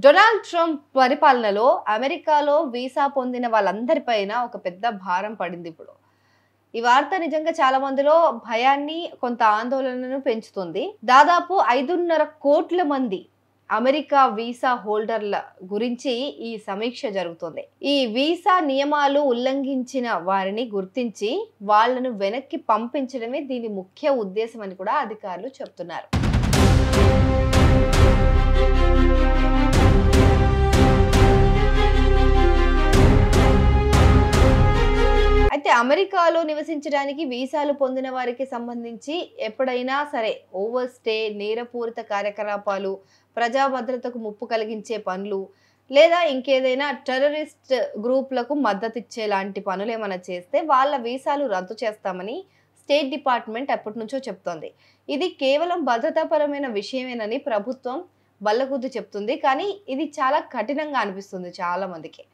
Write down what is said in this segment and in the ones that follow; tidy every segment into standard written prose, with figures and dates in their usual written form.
Donald Trump పరిపాలనలో అమెరికాలో visa పొందిన వాళ్ళందరిపైన ఒక పెద్ద భారం పడింది ఇప్పుడు. ఈ వార్త నిజంగా చాలా మందిలో భయాన్ని, కొంత ఆందోళనను పెంచుతుంది. దాదాపు 5.5 కోట్ల మంది అమెరికా వీసా హోల్డర్ల గురించి ఈ సమీక్ష జరుగుతుంది. ఈ వీసా నియమాలు ఉల్లంఘించిన వారిని గుర్తించి వాళ్ళను వెనక్కి పంపించడమే దీని ముఖ్య ఉద్దేశం అని కూడా అధికారులు చెప్తున్నారు. అయితే అమెరికాలో నివసించడానికి వీసాలు పొందిన వారికి సంబంధించి ఎప్పుడైనా సరే ఓవర్ స్టే, నేరపూరిత కార్యకలాపాలు, ప్రజా భద్రతకు ముప్పు కలిగించే పనులు, లేదా ఇంకేదైనా టెర్రరిస్ట్ గ్రూప్లకు మద్దతు ఇచ్చే లాంటి పనులు ఏమైనా చేస్తే వాళ్ళ వీసాలు రద్దు చేస్తామని స్టేట్ డిపార్ట్మెంట్ ఎప్పటి నుంచో చెప్తోంది. ఇది కేవలం భద్రతాపరమైన విషయమేనని ప్రభుత్వం బల్లగుద్ది చెప్తుంది. కానీ ఇది చాలా కఠినంగా అనిపిస్తుంది చాలా మందికి.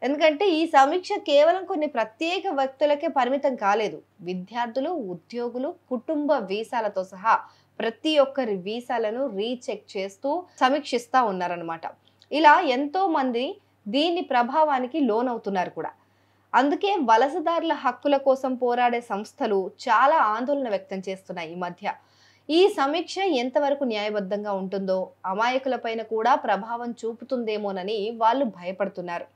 ఎందుకంటే ఈ సమీక్ష కేవలం కొన్ని ప్రత్యేక వ్యక్తులకే పరిమితం కాలేదు. విద్యార్థులు, ఉద్యోగులు, కుటుంబ వీసాలతో సహా ప్రతి ఒక్కరి వీసాలను రీచెక్ చేస్తూ సమీక్షిస్తూ ఉన్నారనమాట. ఇలా ఎంతో మంది దీని ప్రభావానికి లోనవుతున్నారు కూడా. అందుకే వలసదారుల హక్కుల కోసం పోరాడే సంస్థలు చాలా ఆందోళన వ్యక్తం చేస్తున్నాయి ఈ మధ్య. ఈ సమీక్ష ఎంతవరకు న్యాయబద్ధంగా ఉంటుందో, అమాయకులపైన కూడా ప్రభావం చూపుతుందేమోనని వాళ్ళు భయపడుతున్నారు.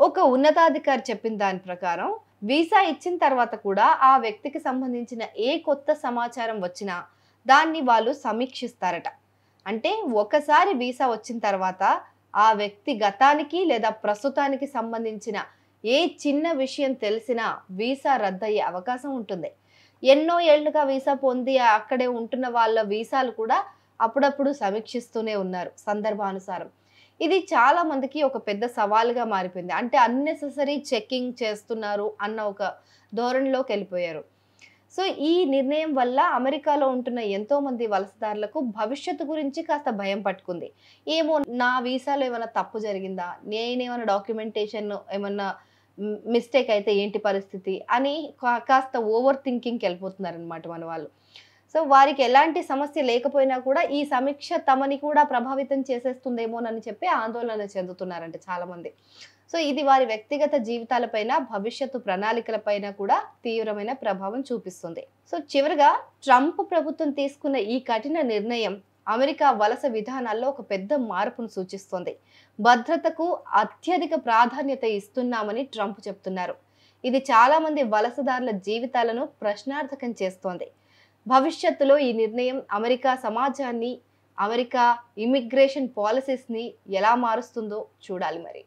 ఒక ఉన్నతాధికారి చెప్పిన దాని ప్రకారం వీసా ఇచ్చిన తర్వాత కూడా ఆ వ్యక్తికి సంబంధించిన ఏ కొత్త సమాచారం వచ్చినా దాన్ని వాళ్ళు సమీక్షిస్తారట. అంటే ఒకసారి వీసా వచ్చిన తర్వాత ఆ వ్యక్తి గతానికి లేదా ప్రస్తుతానికి సంబంధించిన ఏ చిన్న విషయం తెలిసినా వీసా రద్దయ్యే అవకాశం ఉంటుంది. ఎన్నో ఏళ్లుగా వీసా పొంది అక్కడే ఉంటున్న వాళ్ళ వీసాలు కూడా అప్పుడప్పుడు సమీక్షిస్తూనే ఉన్నారు సందర్భానుసారం. ఇది చాలా మందికి ఒక పెద్ద సవాలుగా మారిపోయింది. అంటే అన్నెసెసరీ చెకింగ్ చేస్తున్నారు అన్న ఒక ధోరణిలోకి వెళ్ళిపోయారు. సో ఈ నిర్ణయం వల్ల అమెరికాలో ఉంటున్న ఎంతో మంది వలసదారులకు భవిష్యత్తు గురించి కాస్త భయం పట్టుకుంది. ఏమో నా వీసాలో ఏమైనా తప్పు జరిగిందా, నేనేమైనా డాక్యుమెంటేషన్ ఏమన్నా మిస్టేక్ అయితే ఏంటి పరిస్థితి అని కాస్త ఓవర్ థింకింగ్కి వెళ్ళిపోతున్నారు అనమాట మన వాళ్ళు. సో వారికి ఎలాంటి సమస్య లేకపోయినా కూడా ఈ సమీక్ష తమని కూడా ప్రభావితం చేసేస్తుందేమోనని చెప్పి ఆందోళన చెందుతున్నారంట చాలా మంది. సో ఇది వారి వ్యక్తిగత జీవితాలపైన, భవిష్యత్తు ప్రణాళికలపైన కూడా తీవ్రమైన ప్రభావం చూపిస్తుంది. సో చివరిగా ట్రంప్ ప్రభుత్వం తీసుకున్న ఈ కఠిన నిర్ణయం అమెరికా వలస విధానాల్లో ఒక పెద్ద మార్పును సూచిస్తోంది. భద్రతకు అత్యధిక ప్రాధాన్యత ఇస్తున్నామని ట్రంప్ చెప్తున్నారు. ఇది చాలా మంది వలసదారుల జీవితాలను ప్రశ్నార్థకం చేస్తోంది. భవిష్యత్తులో ఈ నిర్ణయం అమెరికా సమాజాన్ని, అమెరికా ఇమిగ్రేషన్ పాలసీస్ని ఎలా మారుస్తుందో చూడాలి మరి.